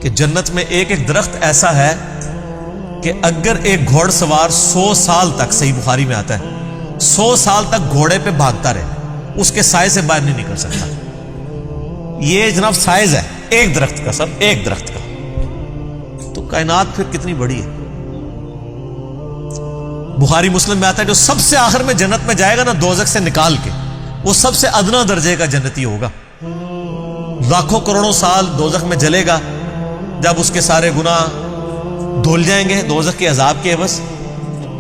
کہ جنت میں ایک ایک درخت ایسا ہے کہ اگر ایک گھوڑ سوار 100 سال تک، صحیح بخاری میں آتا ہے، 100 سال تک گھوڑے پہ بھاگتا رہے، اس کے سائے سے باہر نہیں نکل سکتا۔ یہ جناب سائز ہے ایک درخت کا، سب ایک درخت کا، تو کائنات پھر کتنی بڑی ہے۔ بخاری مسلم میں آتا ہے جو سب سے آخر میں جنت میں جائے گا نا دوزخ سے نکال کے، وہ سب سے ادنا درجے کا جنتی ہوگا، لاکھوں کروڑوں سال دوزخ میں جلے گا، جب اس کے سارے گناہ دھل جائیں گے دوزخ کے عذاب کے عوض،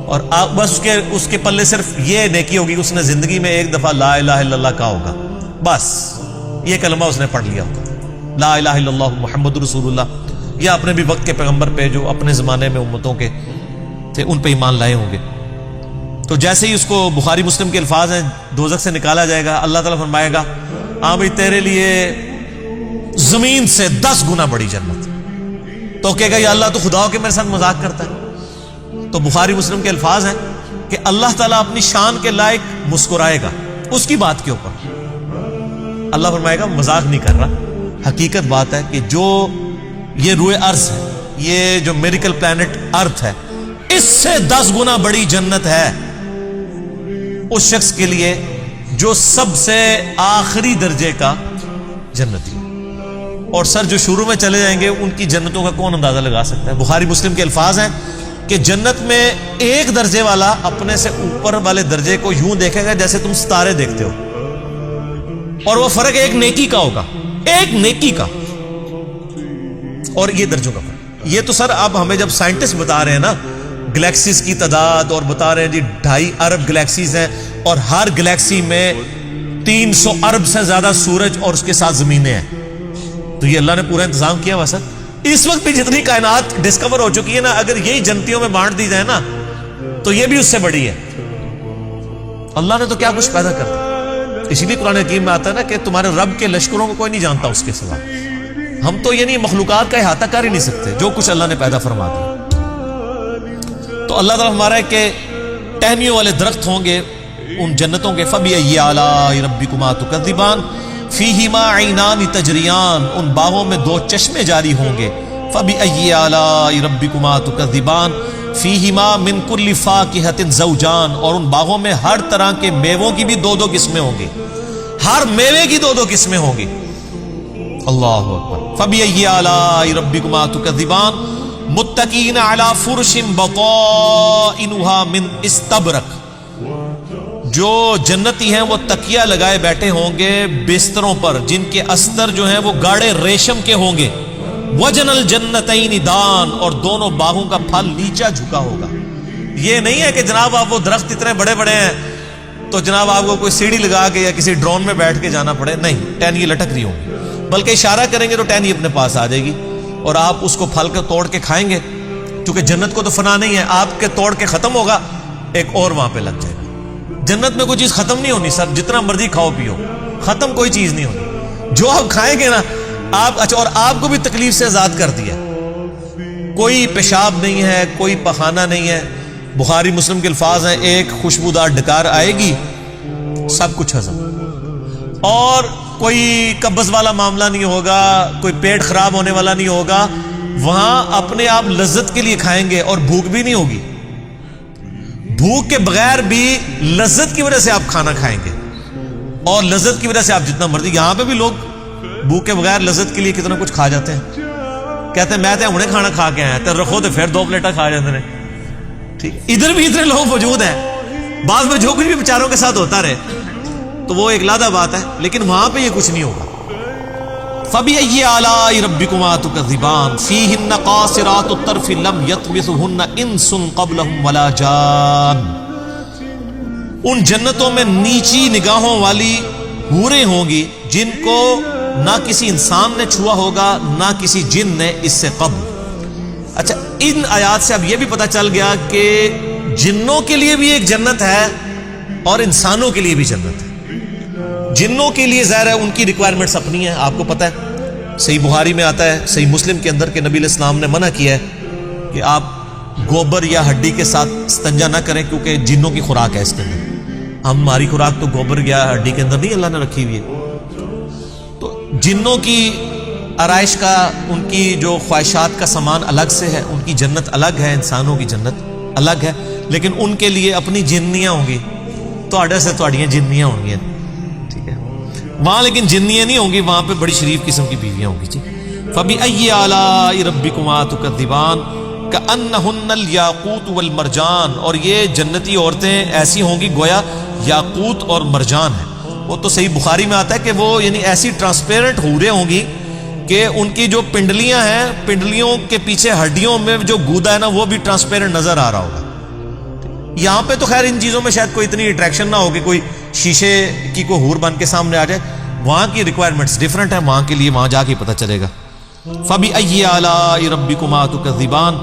اور بس اس کے پلے صرف یہ نیکی ہوگی کہ اس نے زندگی میں ایک دفعہ لا الہ الا اللہ کہا ہوگا، بس یہ کلمہ اس نے پڑھ لیا ہوگا، لا الہ الا اللہ محمد رسول اللہ، یا اپنے بھی وقت کے پیغمبر پہ جو اپنے زمانے میں امتوں کے تھے ان پہ ایمان لائے ہوں گے۔ تو جیسے ہی اس کو، بخاری مسلم کے الفاظ ہیں، دوزخ سے نکالا جائے گا، اللہ تعالیٰ فرمائے گا ہاں بھائی تیرے لیے زمین سے 10 گنا بڑی جنت، تو کہے گا یا اللہ تو خدا ہو کے میرے ساتھ مذاق کرتا ہے۔ تو بخاری مسلم کے الفاظ ہیں کہ اللہ تعالیٰ اپنی شان کے لائق مسکرائے گا اس کی بات کے اوپر، اللہ فرمائے گا مذاق نہیں کر رہا، حقیقت بات ہے کہ جو یہ روئے ارض ہے، یہ جو میریکل پلانٹ ارتھ ہے، اس سے 10 گنا بڑی جنت ہے اس شخص کے لیے جو سب سے آخری درجے کا جنتی۔ اور سر جو شروع میں چلے جائیں گے ان کی جنتوں کا کون اندازہ لگا سکتا ہے؟ بخاری مسلم کے الفاظ ہیں کہ جنت میں ایک درجے والا اپنے سے اوپر والے درجے کو یوں دیکھے گا جیسے تم ستارے دیکھتے ہو، اور وہ فرق ایک نیکی کا ہوگا، ایک نیکی کا، اور یہ درجوں کا فرق۔ یہ تو سر اب ہمیں جب سائنٹسٹ بتا رہے ہیں نا گلیکسیز کی تعداد، اور بتا رہے ہیں جی 2.5 ارب گلیکسیز ہیں، اور ہر گلیکسی میں 300 ارب سے زیادہ سورج اور اس کے ساتھ زمینیں ہیں، تو یہ اللہ نے پورا انتظام کیا ہوا سر۔ اس وقت بھی جتنی کائنات ڈسکور ہو چکی ہے نا، اگر یہی جنتیوں میں بانٹ دی جائے نا تو یہ بھی اس سے بڑی ہے۔ اللہ نے تو کیا کچھ پیدا کر دیا، اسی لیے قرآن حکیم میں آتا ہے نا کہ تمہارے رب کے لشکروں کو کوئی نہیں جانتا اس کے سوا۔ ہم تو یعنی مخلوقات کا احاطہ کر ہی نہیں سکتے جو کچھ اللہ نے پیدا فرما دیا۔ تو اللہ تعالیٰ ہمارا ہے کہ ٹہنیوں والے درخت ہوں گے ان جنتوں کے، فَبِأَيِّ آلَاءِ رَبِّكُمَا تُكَذِّبَانِ فِيهِمَا عَيْنَانِ تَجْرِيَانِ، ان باغوں میں 2 چشمے جاری ہوں گے، فَبِأَيِّ آلَاءِ رَبِّكُمَا تُكَذِّبَانِ فِيهِمَا مِن كُلِّ فَاكِهَةٍ زَوْجَانِ، اور ان باغوں میں ہر طرح کے میووں کی بھی 2 قسمیں ہوں گی، ہر میوے کی 2 قسمیں ہوں گی۔ اللہ اکبر۔ فَبِأَيِّ آلَاءِ رَبِّكُمَا تُكَذِّبَانِ متقین علی فرش بطائنها من استبرق، جو جنتی ہیں وہ تکیہ لگائے بیٹھے ہوں گے بستروں پر جن کے استر جو ہیں وہ گاڑے ریشم کے ہوں گے، وجن الجنتین دان، اور دونوں باغوں کا پھل نیچا جھکا ہوگا۔ یہ نہیں ہے کہ جناب آپ وہ درخت اتنے بڑے بڑے ہیں تو جناب آپ کو کوئی سیڑھی لگا کے یا کسی ڈرون میں بیٹھ کے جانا پڑے، نہیں، ٹہنی لٹک رہی ہوگی، بلکہ اشارہ کریں گے تو ٹہنی اپنے پاس آ جائے گی، اور آپ اس کو پھل کے توڑ کے کھائیں گے، کیونکہ جنت کو تو فنا نہیں ہے، آپ کے توڑ کے ختم ہوگا ایک اور وہاں پہ لگ جائے گا۔ جنت میں کوئی چیز ختم نہیں ہونی سر، جتنا مرضی کھاؤ پیو، ختم کوئی چیز نہیں ہونی، جو آپ کھائیں گے نا آپ، اچھا، اور آپ کو بھی تکلیف سے آزاد کر دیا، کوئی پیشاب نہیں ہے، کوئی پخانہ نہیں ہے۔ بخاری مسلم کے الفاظ ہیں ایک خوشبودار ڈکار آئے گی، سب کچھ ہضم، اور کوئی قبض والا معاملہ نہیں ہوگا، کوئی پیٹ خراب ہونے والا نہیں ہوگا، وہاں اپنے آپ لذت کے لیے کھائیں گے اور بھوک بھی نہیں ہوگی، بھوک کے بغیر بھی لذت کی وجہ سے آپ کھانا کھائیں گے، اور لذت کی وجہ سے آپ جتنا مرضی، یہاں پہ بھی لوگ بھوک کے بغیر لذت کے لیے کتنا کچھ کھا جاتے ہیں، کہتے ہیں میں تو ہنے کھانا کھا کے آیا تو رکھو تو پھر 2 پلیٹاں کھا جاتے ہیں، ٹھیک، ادھر بھی اتنے لوگ موجود ہیں، بعض میں جو کچھ بھی بیچاروں کے ساتھ ہوتا رہے تو وہ ایک لادہ بات ہے، لیکن وہاں پہ یہ کچھ نہیں ہوگا۔ فَبِأَيِّ آلَاءِ رَبِّكُمَا تُكَذِّبَانِ فِيهِنَّ قَاصِرَاتُ الطَّرْفِ لَمْ يَطْمِثُهُنَّ إِنسٌ قَبْلَهُمْ وَلَا جَانٌ، ان جنتوں میں نیچی نگاہوں والی حوریں ہوں گی جن کو نہ کسی انسان نے چھوا ہوگا نہ کسی جن نے اس سے قبل۔ اچھا، ان آیات سے اب یہ بھی پتہ چل گیا کہ جنوں کے لیے بھی ایک جنت ہے اور انسانوں کے لیے بھی جنت ہے۔ جنوں کے لیے ظاہر ہے ان کی ریکوائرمنٹس اپنی ہیں، آپ کو پتہ ہے، صحیح بخاری میں آتا ہے، صحیح مسلم کے اندر کہ نبی علیہ السلام نے منع کیا ہے کہ آپ گوبر یا ہڈی کے ساتھ استنجا نہ کریں، کیونکہ جنوں کی خوراک ہے اس کے اندر۔ ہماری خوراک تو گوبر یا ہڈی کے اندر نہیں اللہ نے رکھی ہوئی ہے۔ تو جنوں کی آرائش کا ان کی جو خواہشات کا سامان الگ سے ہے، ان کی جنت الگ ہے، انسانوں کی جنت الگ ہے، لیکن ان کے لیے اپنی جنیاں ہوں گی، تواڈے سے تواڈیاں جنیاں ہوں گی، ٹھیک ہے، وہاں لیکن جنیاں نہیں ہوں گی، وہاں پہ بڑی شریف قسم کی بیویاں ہوں گی جی۔ فَبِأَيِّ آلَاءِ رَبِّكُمَا تُكَذِّبَانِ كَأَنَّهُنَّ الْيَاقُوتُ وَالْمَرْجَانُ، اور یہ جنتی عورتیں ایسی ہوں گی گویا یاقوت اور مرجان ہیں۔ وہ تو صحیح بخاری میں آتا ہے کہ وہ یعنی ایسی ٹرانسپیرنٹ حوریں ہوں گی کہ ان کی جو پنڈلیاں ہیں، پنڈلیوں کے پیچھے ہڈیوں میں جو گودا ہے نا، وہ بھی ٹرانسپیرنٹ نظر آ رہا ہوگا۔ یہاں پہ تو خیر ان چیزوں میں شاید کوئی اتنی اٹریکشن نہ ہو کہ کوئی شیشے کی کوئی حور بن کے سامنے آ جائے، وہاں کی ریکوائرمنٹس ڈیفرنٹ ہیں، وہاں کے لیے وہاں جا کے پتہ چلے گا۔ فَبِأَيِّ آلَاءِ رَبِّكُمَا تُكَذِّبَانِ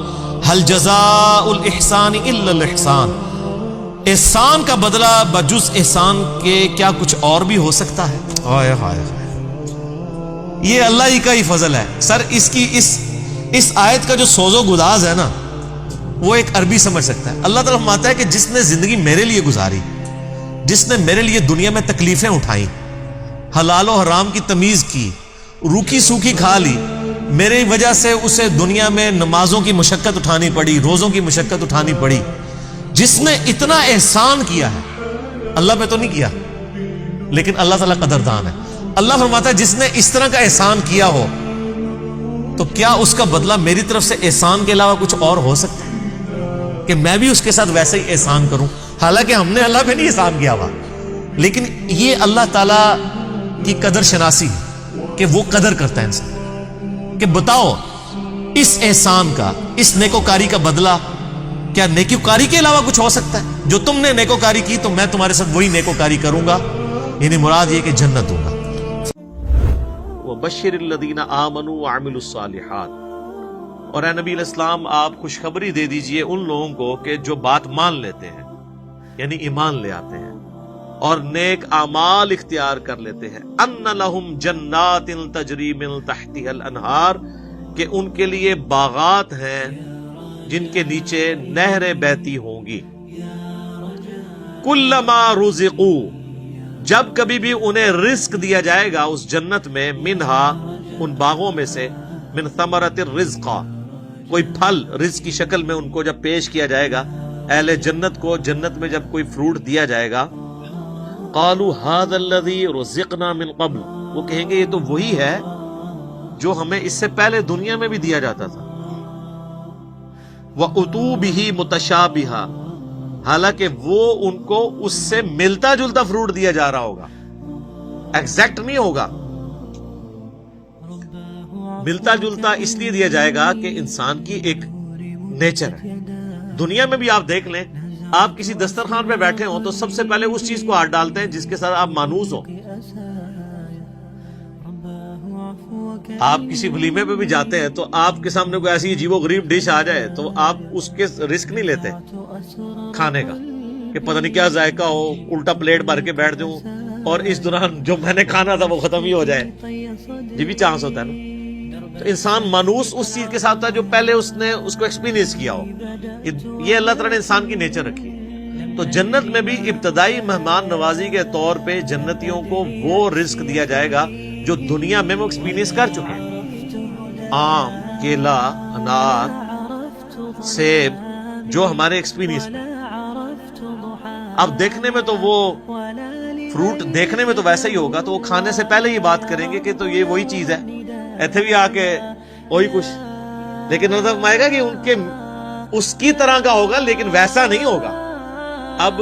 هَلْ جَزَاءُ الْإِحْسَانِ إِلَّا الْإِحْسَانُ، احسان کا بدلہ بجز احسان کے کیا کچھ اور بھی ہو سکتا ہے؟ ہائے ہائے ہائے، یہ اللہ ہی کا ہی فضل ہے سر۔ اس آیت کا جو سوز و گداز ہے نا، وہ ایک عربی سمجھ سکتا ہے۔ اللہ تعالیٰ فرماتا ہے کہ جس نے زندگی میرے لیے گزاری، جس نے میرے لیے دنیا میں تکلیفیں اٹھائیں، حلال و حرام کی تمیز کی، روکھی سوکھی کھا لی، میری وجہ سے اسے دنیا میں نمازوں کی مشقت اٹھانی پڑی، روزوں کی مشقت اٹھانی پڑی، جس نے اتنا احسان کیا ہے، اللہ پہ تو نہیں کیا لیکن اللہ تعالیٰ قدردان ہے۔ اللہ فرماتا ہے جس نے اس طرح کا احسان کیا ہو تو کیا اس کا بدلہ میری طرف سے احسان کے علاوہ کچھ اور ہو سکتا ہے کہ میں بھی اس کے ساتھ ویسے ہی احسان کروں؟ حالانکہ ہم نے اللہ پہ نہیں احسان کیا ہوا، لیکن یہ اللہ تعالیٰ کی قدر شناسی ہے کہ وہ قدر کرتا ہے انسان، کہ بتاؤ اس احسان کا، اس نیکوکاری کا بدلہ کیا نیکوکاری کے علاوہ کچھ ہو سکتا ہے؟ جو تم نے نیکوکاری کی تو میں تمہارے ساتھ وہی نیکوکاری کروں گا، یعنی مراد یہ کہ جنت دوں گا۔ وَبَشِّرِ الَّذِينَ آمَنُوا وَعَمِلُوا الصَّالِحَاتِ، اور اے نبی علیہ السلام آپ خوشخبری دے دیجئے ان لوگوں کو کہ جو بات مان لیتے ہیں، یعنی ایمان لے آتے ہیں اور نیک اعمال اختیار کر لیتے ہیں، ان لہم جنات تجری من تحتها الانہار، کہ ان کے لیے باغات ہیں جن کے نیچے نہریں بہتی ہوں گی، کلما رزقوا، جب کبھی بھی انہیں رزق دیا جائے گا اس جنت میں، منہا ان باغوں میں سے، من ثمرۃ الرزق، کوئی پھل رزق کی شکل میں ان کو جب پیش کیا جائے گا، اہل جنت کو جنت میں جب کوئی فروٹ دیا جائے گا، قالوا هذا الذي رزقنا من قبل، وہ کہیں گے یہ تو وہی ہے جو ہمیں اس سے پہلے دنیا میں بھی دیا جاتا تھا، وَأُتُوا بِهِ مُتَشَابِهًا، حالانکہ وہ ان کو اس سے ملتا جلتا فروٹ دیا جا رہا ہوگا، ایگزیکٹ نہیں ہوگا، ملتا جلتا اس لیے دیا جائے گا کہ انسان کی ایک نیچر ہے۔ دنیا میں بھی آپ دیکھ لیں، آپ کسی دسترخوان پہ بیٹھے ہوں تو سب سے پہلے اس چیز کو ہاتھ ڈالتے ہیں جس کے ساتھ آپ مانوس ہو۔ آپ کسی ولیمے پہ بھی جاتے ہیں تو آپ کے سامنے کوئی ایسی عجیب و غریب ڈش آ جائے تو آپ اس کے رسک نہیں لیتے کھانے کا کہ پتہ نہیں کیا ذائقہ ہو، الٹا پلیٹ بھر کے بیٹھ جاؤں اور اس دوران جو میں نے کھانا تھا وہ ختم ہی ہو جائے، یہ بھی چانس ہوتا ہے نا۔ تو انسان مانوس اس چیز کے ساتھ تھا جو پہلے اس نے اس کو ایکسپیرینس کیا ہو، یہ اللہ تعالیٰ نے انسان کی نیچر رکھی ہے۔ تو جنت میں بھی ابتدائی مہمان نوازی کے طور پہ جنتیوں کو وہ رزق دیا جائے گا جو دنیا میں وہ ایکسپیرینس کر چکے ہیں، آم، کیلا، انار، سیب، جو ہمارے ایکسپیرینس میں۔ اب دیکھنے میں تو وہ فروٹ دیکھنے میں تو ویسا ہی ہوگا، تو وہ کھانے سے پہلے یہ بات کریں گے کہ تو یہ وہی چیز ہے، ایتھے بھی آ کے وہی کچھ، لیکن مطلب آئے گا کہ ان کے اس کی طرح کا ہوگا لیکن ویسا نہیں ہوگا۔ اب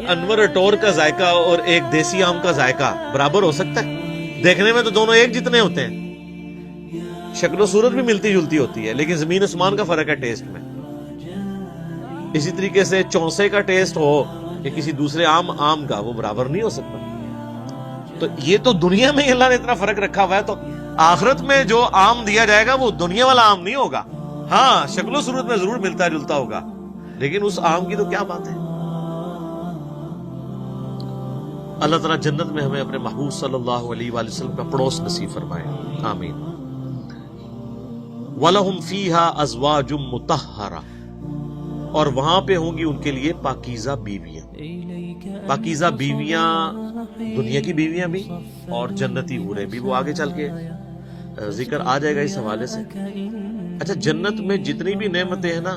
انور اٹور کا ذائقہ اور ایک دیسی آم کا ذائقہ برابر ہو سکتا ہے؟ دیکھنے میں تو دونوں ایک جتنے ہوتے ہیں، شکل و صورت بھی ملتی جلتی ہوتی ہے، لیکن زمین آسمان کا فرق ہے ٹیسٹ میں۔ اسی طریقے سے چونسے کا ٹیسٹ ہو کہ کسی دوسرے آم کا، وہ برابر نہیں ہو سکتا۔ تو یہ تو دنیا میں اللہ نے اتنا فرق رکھا ہوا ہے، تو آخرت میں جو آم دیا جائے گا وہ دنیا والا آم نہیں ہوگا، ہاں شکل و صورت میں ضرور ملتا جلتا ہوگا، لیکن اس آم کی تو کیا بات ہے۔ اللہ تعالیٰ جنت میں ہمیں اپنے محبوب صلی اللہ علیہ وآلہ وسلم کا پڑوس نصیب فرمائے، آمین۔ وَلَهُمْ فِيهَا أَزْوَاجٌ مُطَهَّرَةٌ، اور وہاں پہ ہوں گی ان کے لیے پاکیزہ بیویاں۔ پاکیزہ بیویاں دنیا کی بیویاں بھی اور جنتی حوریں بھی، وہ آگے چل کے ذکر آ جائے گا اس حوالے سے. اچھا جنت میں جتنی بھی نعمتیں ہیں نا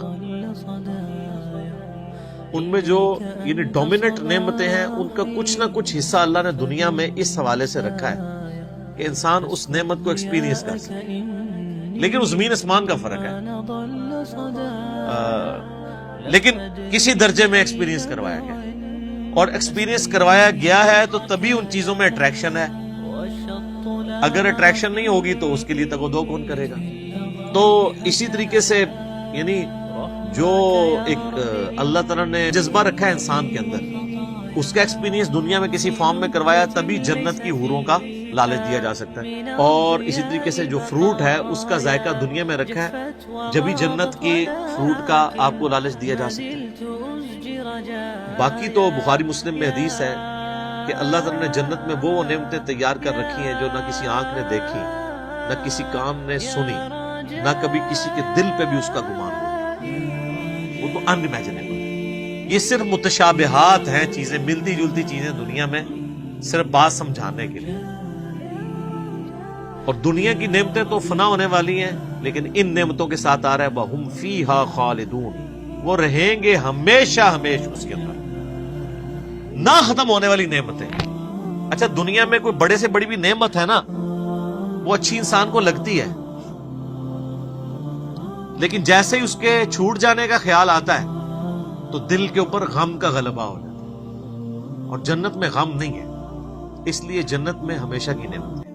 ان میں جو یعنی ڈومیننٹ نعمتیں ہیں ان کا کچھ نہ کچھ حصہ اللہ نے دنیا میں اس حوالے سے رکھا ہے کہ انسان اس نعمت کو ایکسپیرینس کر سکے. لیکن اس زمین آسمان کا فرق ہے, لیکن کسی درجے میں ایکسپیرینس کروایا گیا, اور ایکسپیرینس کروایا گیا ہے تو تبھی ان چیزوں میں اٹریکشن ہے. اگر اٹریکشن نہیں ہوگی تو اس کے لیے تگ و دو کون کرے گا. تو اسی طریقے سے یعنی جو ایک اللہ تعالیٰ نے جذبہ رکھا ہے انسان کے اندر, اس کا ایکسپیرینس دنیا میں کسی فارم میں کروایا تبھی جنت کی حوروں کا لالچ دیا جا سکتا ہے. اور اسی طریقے سے جو فروٹ ہے اس کا ذائقہ دنیا میں رکھا ہے, جبھی جنت کی فروٹ کا آپ کو لالچ دیا جا سکتا ہے. باقی تو بخاری مسلم میں حدیث ہے کہ اللہ تعالیٰ نے جنت میں وہ نعمتیں تیار کر رکھی ہیں جو نہ کسی آنکھ نے دیکھی, نہ کسی کان نے سنی, نہ کبھی کسی کے دل پہ بھی اس کا گمان ہوا. وہ تو ان امیجنیبل. یہ صرف متشابہات ہیں, چیزیں ملتی جلتی چیزیں دنیا میں صرف بات سمجھانے کے لیے. اور دنیا کی نعمتیں تو فنا ہونے والی ہیں, لیکن ان نعمتوں کے ساتھ آ رہا ہے وَهُمْ فِيهَا خَالِدُونَ, وہ رہیں گے ہمیشہ ہمیشہ اس کے اندر, نہ ختم ہونے والی نعمتیں. اچھا دنیا میں کوئی بڑے سے بڑی بھی نعمت ہے نا, وہ اچھی انسان کو لگتی ہے, لیکن جیسے ہی اس کے چھوٹ جانے کا خیال آتا ہے تو دل کے اوپر غم کا غلبہ ہو جاتا ہے. اور جنت میں غم نہیں ہے, اس لیے جنت میں ہمیشہ کی نعمت ہے.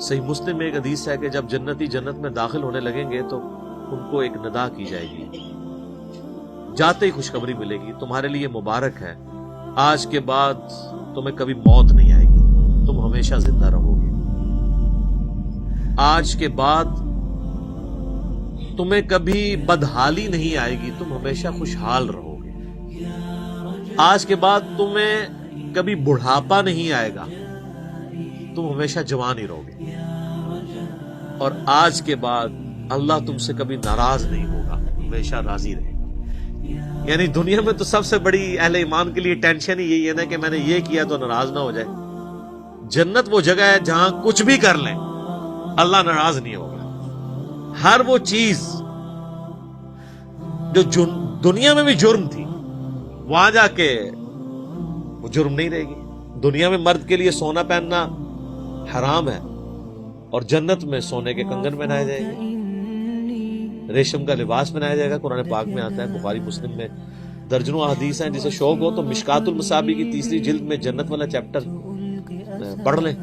صحیح مسلم میں ایک حدیث ہے کہ جب جنتی جنت میں داخل ہونے لگیں گے تو ان کو ایک ندا کی جائے گی, جاتے ہی خوشخبری ملے گی, تمہارے لیے مبارک ہے, آج کے بعد تمہیں کبھی موت نہیں آئے گی, تم ہمیشہ زندہ رہو گے. آج کے بعد تمہیں کبھی بدحالی نہیں آئے گی, تم ہمیشہ خوشحال رہو گے. آج کے بعد تمہیں کبھی بڑھاپا نہیں آئے گا, تم ہمیشہ جوان ہی رہو گے. اور آج کے بعد اللہ تم سے کبھی ناراض نہیں ہوگا, ہمیشہ راضی رہے گا. یعنی دنیا میں تو سب سے بڑی اہل ایمان کے لیے ٹینشن ہی یہی ہے نا کہ میں نے یہ کیا تو ناراض نہ ہو جائے. جنت وہ جگہ ہے جہاں کچھ بھی کر لیں اللہ ناراض نہیں ہوگا. ہر وہ چیز جو دنیا میں بھی جرم تھی وہاں جا کے وہ جرم نہیں رہے گی. دنیا میں مرد کے لیے سونا پہننا حرام ہے, اور جنت میں سونے کے کنگن پہنائے جائیں گے, ریشم کا لباس پہنایا جائے گا. قرآن پاک میں آتا ہے, بخاری مسلم میں درجنوں احادیث ہیں. جسے شوق ہو تو مشکات المصابیح کی 3 جلد میں جنت والا چیپٹر پڑھ لیں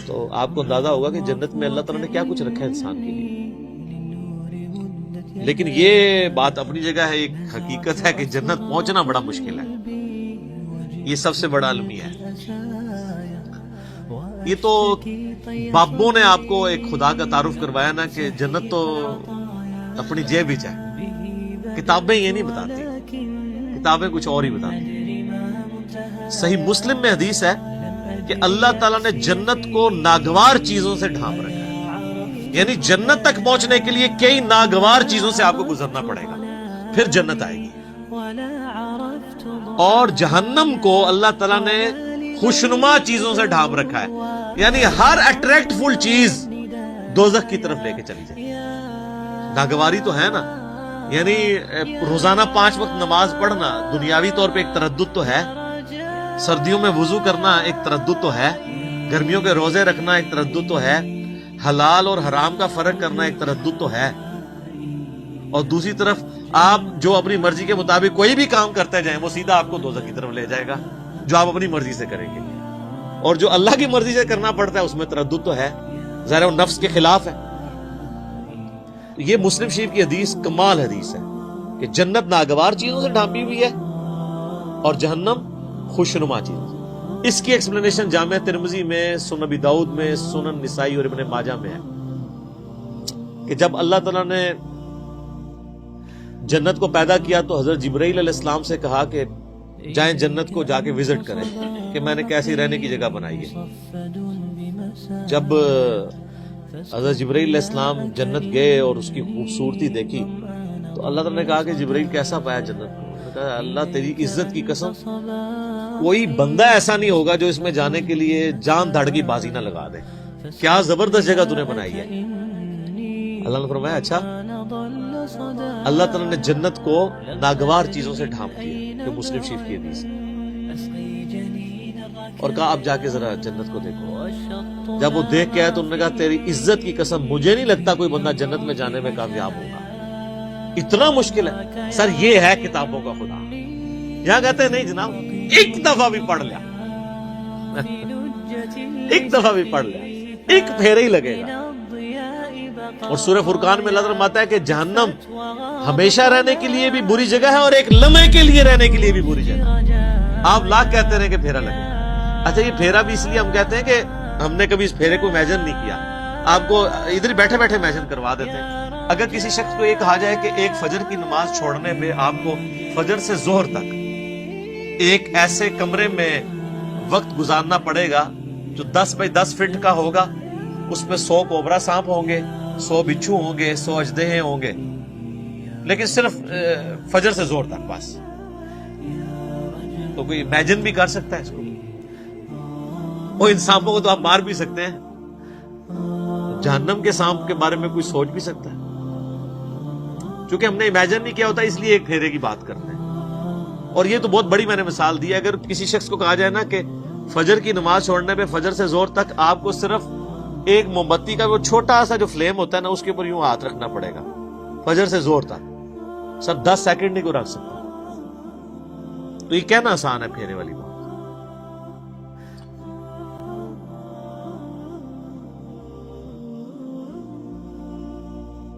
تو آپ کو اندازہ ہوگا کہ جنت میں اللہ تعالیٰ نے کیا کچھ رکھا ہے انسان کے لیے. لیکن یہ بات اپنی جگہ ہے, ایک حقیقت ہے کہ جنت پہنچنا بڑا مشکل ہے, یہ سب سے بڑا المیہ ہے. یہ تو بابوں نے آپ کو ایک خدا کا تعارف کروایا نا کہ جنت تو اپنی جیب ہی چاہے. کتابیں یہ نہیں بتاتی, کتابیں کچھ اور ہی بتاتی. صحیح مسلم میں حدیث ہے کہ اللہ تعالیٰ نے جنت کو ناگوار چیزوں سے ڈھانپ رکھا ہے. یعنی جنت تک پہنچنے کے لیے کئی ناگوار چیزوں سے آپ کو گزرنا پڑے گا, پھر جنت آئے گی. اور جہنم کو اللہ تعالیٰ نے خوشنما چیزوں سے ڈھانپ رکھا ہے. یعنی ہر اٹریکٹ فل چیز دوزخ کی طرف لے کے چلی جائے. ناگواری تو ہے نا, یعنی روزانہ 5 وقت نماز پڑھنا دنیاوی طور پہ ایک تردد تو ہے, سردیوں میں وضو کرنا ایک تردد تو ہے, گرمیوں کے روزے رکھنا ایک تردد تو ہے, حلال اور حرام کا فرق کرنا ایک تردد تو ہے. اور دوسری طرف آپ جو اپنی مرضی کے مطابق کوئی بھی کام کرتے جائیں وہ سیدھا آپ کو دوزخ کی طرف لے جائے گا, جو آپ اپنی مرضی سے کریں گے. اور جو اللہ کی مرضی سے کرنا پڑتا ہے اس میں تردد تو ہے, ظاہر وہ نفس کے خلاف ہے. یہ مسلم شریف کی حدیث کمال حدیث ہے کہ جنت ناگوار چیزوں سے ڈھانپی ہوئی ہے اور جہنم خوشنما چیز. اس کی ایکسپلینیشن جامع ترمذی میں, سنن ابی داؤد میں, سنن نسائی اور ابن ماجہ میں ہے کہ جب اللہ تعالیٰ نے جنت کو پیدا کیا تو حضرت جبرائیل علیہ السلام سے کہا کہ جائیں جنت کو جا کے وزٹ کریں کہ میں نے کیسی رہنے کی جگہ بنائی ہے. جب حضرت جبرائیل علیہ السلام جنت گئے اور اس کی خوبصورتی دیکھی تو اللہ تعالیٰ نے کہا کہ جبرائیل کیسا پایا جنت کو؟ کہا اللہ تیری عزت کی قسم کوئی بندہ ایسا نہیں ہوگا جو اس میں جانے کے لیے جان دھڑ کی بازی نہ لگا دے. کیا زبردست جگہ تُو نے بنائی ہے. اللہ نے فرمایا اچھا, اللہ تعالیٰ نے جنت کو ناگوار چیزوں سے ڈھانپ دیا, کہ مسلم شریف کی حدیث ہے, اور کہا اب جا کے ذرا جنت کو دیکھو. جب وہ دیکھ کے آیا تو انہوں نے کہا تیری عزت کی قسم مجھے نہیں لگتا کوئی بندہ جنت میں جانے میں کامیاب ہوگا, اتنا مشکل ہے. سر یہ ہے کتابوں کا خدا. یہاں کہتے ہیں نہیں جناب, ایک دفعہ بھی پڑھ لیا, ایک دفعہ بھی پڑھ لیا, ایک پھیرا ہی لگے گا. اور سورہ فرقان میں اللہ تعالیٰ فرماتا ہے کہ جہنم ہمیشہ رہنے کے لیے بھی بری جگہ ہے اور ایک لمحے کے لیے رہنے کے لیے بھی بری جگہ. آپ لاکھ کہتے رہے کہ پھیرا لگے. اچھا یہ پھیرا بھی اس لیے ہم کہتے ہیں کہ ہم نے کبھی اس پھیرے کو امیجن نہیں کیا, آپ کو ادھر بیٹھے بیٹھے امیجن کروا دیتے ہیں. اگر کسی شخص کو یہ کہا جائے کہ ایک فجر کی نماز چھوڑنے پہ آپ کو فجر سے ظہر تک ایک ایسے کمرے میں وقت گزارنا پڑے گا جو 10 بائی 10 فٹ کا ہوگا, اس میں 100 کوبرا سانپ ہوں گے, 100 بچھو ہوں گے, 100 اژدہے ہوں گے, لیکن صرف فجر سے ظہر تک بس, تو کوئی امیجن بھی کر سکتا ہے اس کو؟ وہ ان سانپوں کو تو آپ مار بھی سکتے ہیں, جہنم کے سانپ کے بارے میں کوئی سوچ بھی سکتا ہے؟ چونکہ ہم نے امیجن نہیں کیا ہوتا اس لیے ایک پھیرے کی بات کرتے ہیں. اور یہ تو بہت بڑی میں نے مثال دی ہے. اگر کسی شخص کو کہا جائے نا کہ فجر کی نماز چھوڑنے پہ فجر سے ظہر تک آپ کو صرف ایک موم بتی کا وہ چھوٹا سا جو فلیم ہوتا ہے نا اس کے اوپر یوں ہاتھ رکھنا پڑے گا فجر سے ظہر تک, سب 10 سیکنڈ نہیں کو رکھ سکتا. تو یہ کہنا آسان ہے پھیرے والی بات.